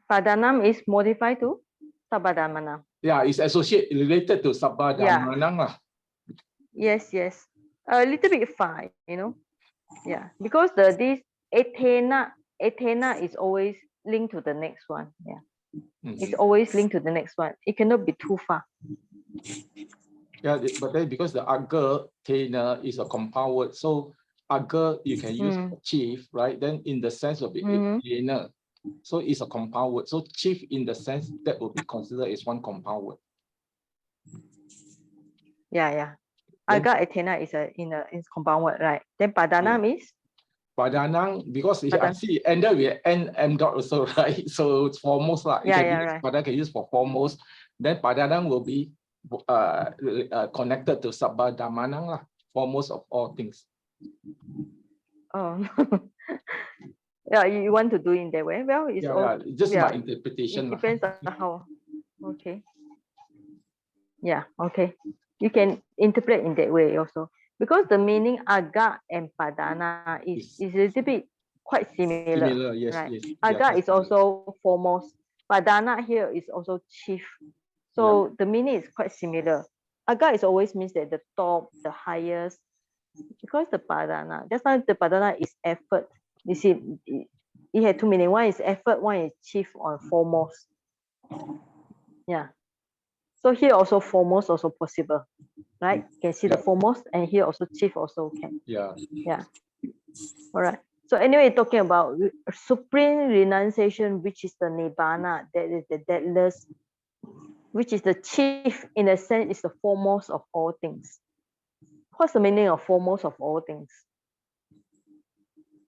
Padanam is modified to Sabadhammanam. Yeah, it's associated related to Sabba Dhammanang. Yes, yes. A little bit far, you know. Yeah, because this Athena is always linked to the next one. Yeah. It's always linked to the next one. It cannot be too far. Yeah, but then because the Aga Tena is a compound word, so Aga you can use for chief, right? Then in the sense of it, Tena. So it's a compound word. So chief in the sense that will be considered as one compound word. Yeah. Aga Athena is is compound word, right? Then Padanam is? Padanang, because I see ended with M dot also, right? So it's foremost lah. Right. Padanang can use for foremost. Then Padanang will be connected to Sabba Dhammanang lah, foremost of all things. Oh. Yeah, you want to do in that way? Well, it's just my interpretation. It depends on how. Okay. Yeah, okay. You can interpret in that way also. Because the meaning Aga and Padana is a little bit quite similar. Yes, right? yes. Aga is also foremost. Padana here is also chief. So the meaning is quite similar. Aga is always means that the top, the highest. Because the Padana, that's why the Padana is effort. You see, it had two meanings. One is effort, one is chief or foremost. Yeah. So here also foremost also possible, right? You can see the foremost, and here also chief also can. Yeah. All right. So anyway, talking about supreme renunciation, which is the nibbana, that is the deathless, which is the chief in a sense, is the foremost of all things. What's the meaning of foremost of all things?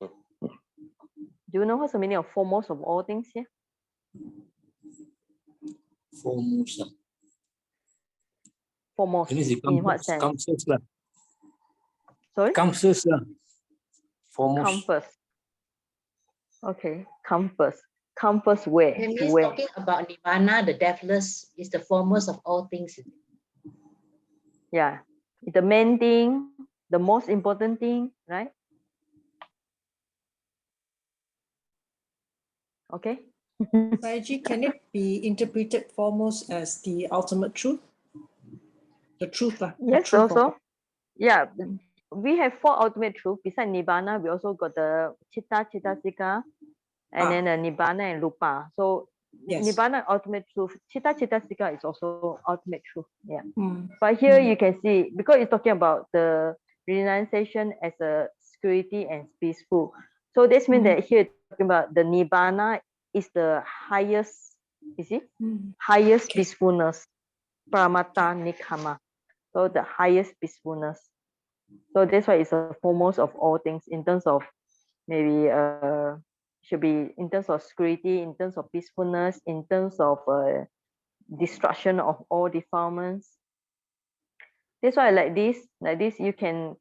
Do you know what's the meaning of foremost of all things here? Foremost. Foremost. In what sense? Come first. Sorry? Come first. Foremost. Come first. Okay, come first. Come first where? It means where? talking about Nibbana, the deathless, is the foremost of all things. Yeah, the main thing, the most important thing, right? Okay. Pabbajja, can it be interpreted foremost as the ultimate truth? The truth, the Yes, truth of also. Yeah, we have 4 ultimate truths. Besides Nibbana, we also got the Chitta, Sika, and then the Nibbana and Rupa. So yes. Nibbana, ultimate truth. Chitta, Sika is also ultimate truth. Yeah. Mm. But here you can see, because it's talking about the renunciation as a security and peaceful. So this means that here talking about the Nibbana is the highest, you see, highest Okay. peacefulness, Paramata Nikkama. So the highest peacefulness. So that's why it's the foremost of all things in terms of maybe should be in terms of security, in terms of peacefulness, in terms of destruction of all defilements. That's why like this you can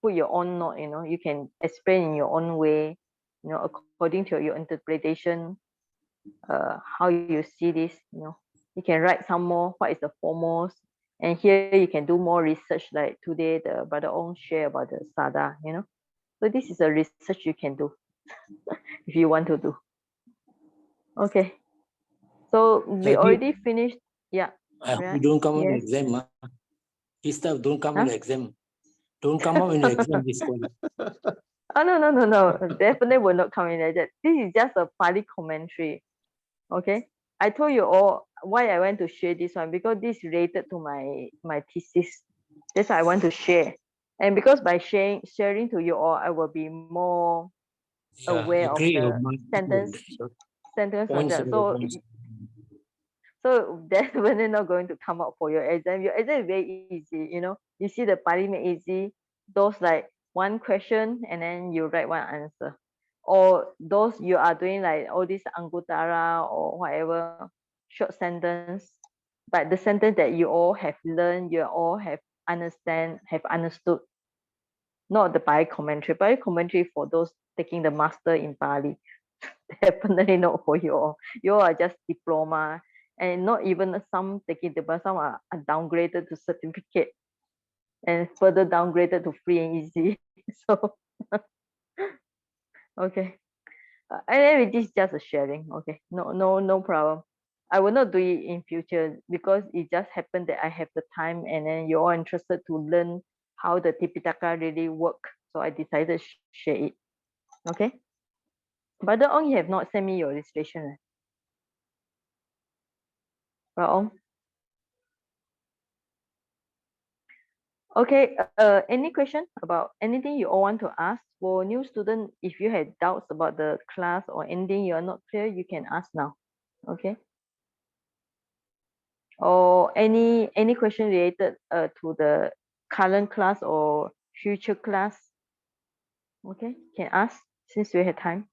put your own note, you know, you can explain in your own way, you know, according to your interpretation, how you see this, you know. You can write some more, what is the foremost, and here you can do more research, like today the Brother Ong share about the Sada, you know. So this is a research you can do if you want to do. Okay. So we Have already you, finished. Yeah. I hope Right. you don't come in the Yes. exam. This stuff don't come in Huh? the exam. Don't come up in the exam this one. Oh no. Definitely will not come in like that. This is just a Pali commentary. Okay. I told you all why I want to share this one, because this related to my thesis. That's why I want to share. And because by sharing to you all, I will be more Yeah, aware you of create your the mind. sentence Points concept. over So points. definitely not going to come out for your exam. Your exam is very easy, you know. You see the Pali make easy. Those like one question and then you write one answer. Or those you are doing like all this Anguttara or whatever short sentence. But the sentence that you all have learned, you all have understood. Not the Pali commentary. Pali commentary for those taking the master in Pali. Definitely not for you all. You all are just diploma, and not even some taking diploma. Some are downgraded to certificate and further downgraded to free and easy. So okay. Anyway, this is just a sharing. Okay, no problem. I will not do it in future because it just happened that I have the time and then you're all interested to learn how the Tipitaka really work. So I decided to share it. Okay. Brother Ong, you have not sent me your registration. Brother Ong. Okay, any question about anything you all want to ask? For new student, if you had doubts about the class or anything you are not clear, you can ask now. Okay. Or any question related to the current class or future class. Okay, can ask since we have time.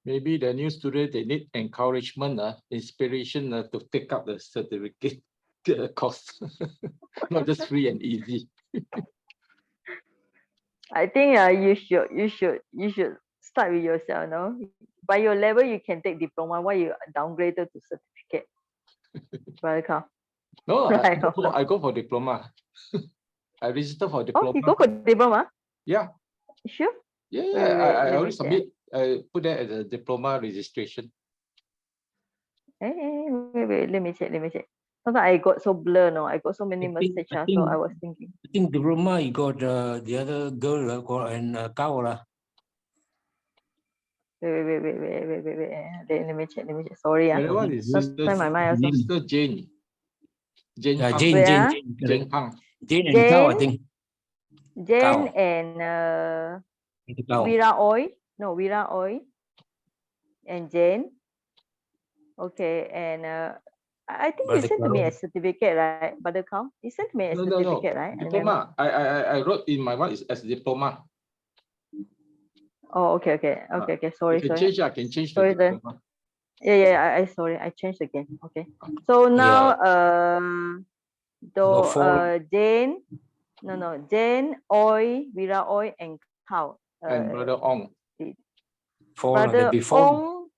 Maybe the new student, they need encouragement, inspiration to take up the certificate course, not just free and easy. I think you should start with yourself, no? By your level, you can take diploma. Why you downgraded to certificate? Brother Carl. No, Right. I go for diploma. I register for Oh, diploma. you go for diploma? Yeah. Sure. Yeah, Wait, I let already me check. submit. I put that as a diploma registration. Wait, let me check. Sometimes I got so blur, no, I got so many messages, so I was thinking. I think diploma you got the other girl called and cow lah. Wait. Let me check. Sorry, The other one is sometimes my mind also. Sister Jane. Jane Yeah, Pang. Jane, Wait, Jane, ah. Jane, Jane correct. Pang. Jane and cow, I Jane, think. Jane Cow. and Cow. Vira Oy and Jane. Okay, and I think you Brother sent to me Carl. a certificate, right? Brother Carl, you sent me a No. certificate, right? I remember. Diploma. I wrote in my one is as diploma. Oh, okay. Sorry. You can change. I can change to Sorry, sir. diploma. Yeah. I sorry. I changed again. Okay. So now, Got four. Jane, no, Jane, Oy, Vira Oy, and Cow. And Brother Ong. Four lah. There Brother before.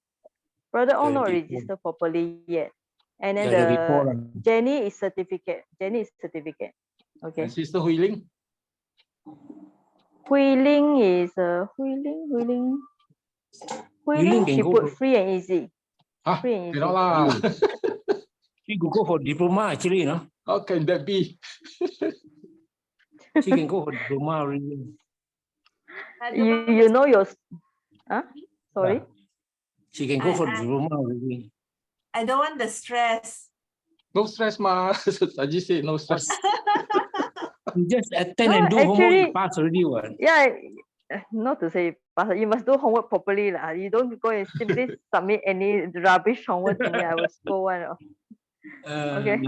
Brother Ong not Before. registered properly yet. And then Yeah, there before lah. Jenny is certificate. Okay. And Sister Hui Ling. Huiling is Huiling. Huiling can She go put for, free and easy. Ah, Free and easy. cannot lah. she could go for diploma actually, you know. How can that be? She can go for diploma really. You know your, huh? Sorry. She can go for I- diploma really. I don't want the stress. No stress, ma. I just said no stress. You just attend No, and do homework, you actually, pass already one. yeah, not to say, but you must do homework properly lah. You don't go and simply submit any rubbish homework to me. I will scold one. Okay.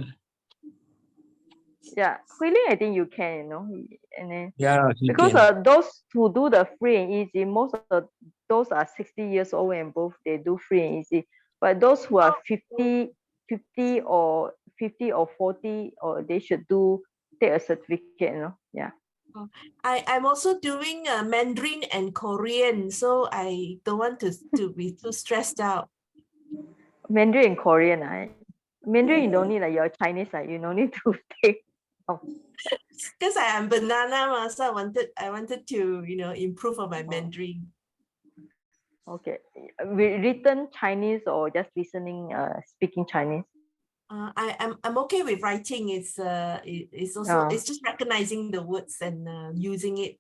Yeah, Huiling, I think you can, you know, and then Yeah, she because can. those who do the free and easy, most of those are 60 years old and above, they do free and easy. But those who are 50 or 40, or they should take a certificate, you know. Yeah. I'm also doing Mandarin and Korean, so I don't want to be too stressed out. Mandarin and Korean, Mandarin you don't need, like you're Chinese, like you don't need to take. Because I am banana, so I wanted to improve on my Mandarin. Okay, written Chinese or just listening, speaking Chinese? I'm okay with writing. It's also it's just recognizing the words and using it.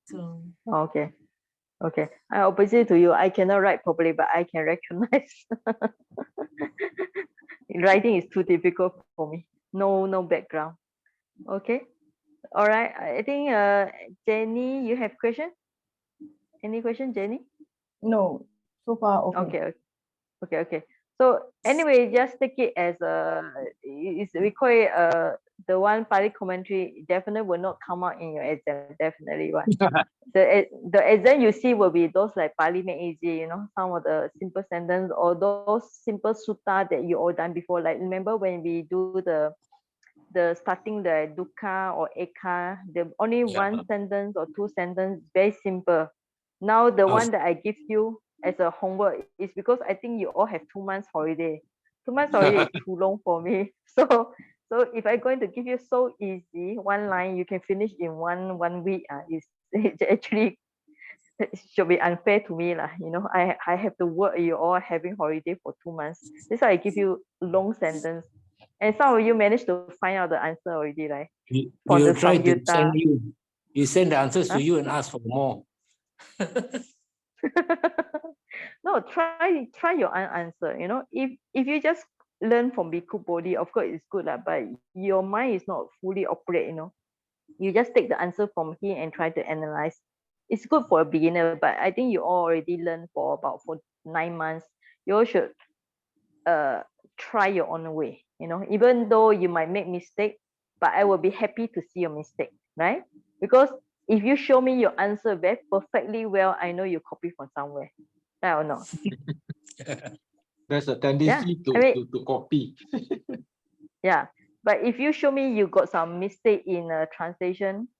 So okay. I opposite to you. I cannot write properly, but I can recognize. Writing is too difficult for me. No background. Okay. All right. I think Jenny, you have question? Any question, Jenny? No, so far okay. Okay. So anyway, just take it as we call it the one Pali commentary definitely will not come out in your exam, definitely one. The exam you see will be those like Pali made easy, you know, some of the simple sentence or those simple sutta that you all done before. Like remember when we do the starting the dukkha or eka, the only one sentence or two sentence, very simple. Now the one that I give you as a homework is because I think you all have 2 months holiday. 2 months holiday is too long for me. So if I'm going to give you so easy, one line you can finish in one week, it's actually it should be unfair to me lah. You know, I have to work. You all having holiday for 2 months. That's why I give you long sentence. And some of you managed to find out the answer already, right? We'll try to send you. You send the answers to you and ask for more. No, try your own answer. You know, if you just learn from Bhikkhu Bodhi, of course it's good lah. But your mind is not fully operate. You know, you just take the answer from here and try to analyze. It's good for a beginner, but I think you all already learned for 9 months. You all should try your own way. You know, even though you might make mistake, but I will be happy to see your mistake, right? Because if you show me your answer very perfectly well, I know you copy from somewhere, right or not? There's a tendency to copy. Yeah, but if you show me you got some mistake in a translation,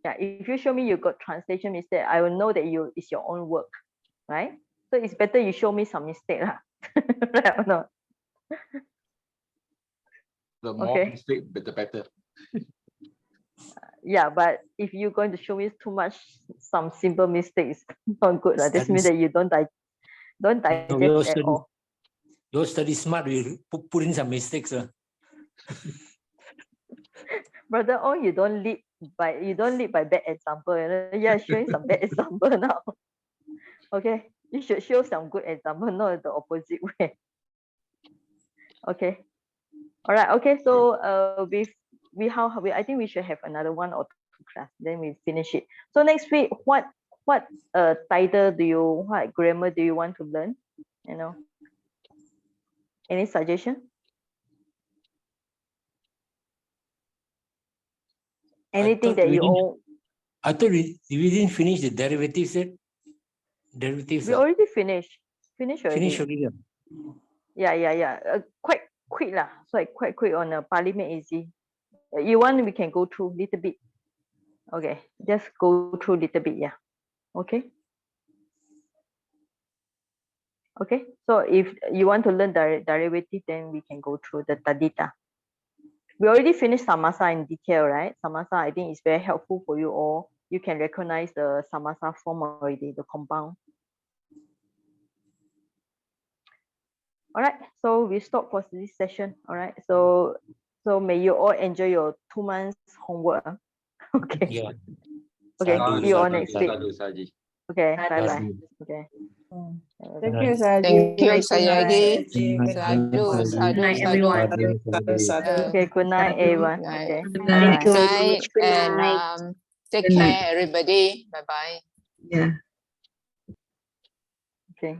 if you show me you got translation mistake, I will know that it's your own work, right? So it's better you show me some mistake lah. Right or not? The more mistake, the better. Yeah, but if you're going to show me too much, some simple mistakes, not good. This means that you don't digest at all. You study smart, we put in some mistakes. Brother, you don't lead by bad example. You are showing some bad example now. Okay, you should show some good example, not the opposite way. Okay, all right. Okay, so I think we should have another 1 or 2 class, then we finish it. So next week, what title what grammar do you want to learn? You know, any suggestion? Anything that you all? I thought we didn't finish the derivatives yet. We already finished. Finish already. Finish already. Yeah. Quite quick lah. So quite quick on Pali made easy. You want, we can go through little bit. Okay, just go through little bit. Yeah. Okay. Okay. So if you want to learn derivative, then we can go through the tadita. we already finished samasa in detail, right? Samasa, I think is very helpful for you all. You can recognize the samasa form already, the compound. All right, so we stop for this session. All right, so may you all enjoy your 2 months homework. Okay. Yeah. Okay, Sadhu, see you all sadhu, next week. Sadhu, Saji. Okay, Bye. bye bye. Sadhu. Okay. Thank Right. you, Saji. Thank you, Good Sayagi. night. Good Sadhu, Good sadhu, night, sadhu. everyone. Sadhu. Okay, good night, everyone. Night. Okay. Good Bye night. bye. Night, and take Good night. care, everybody. Bye bye. Yeah. Okay.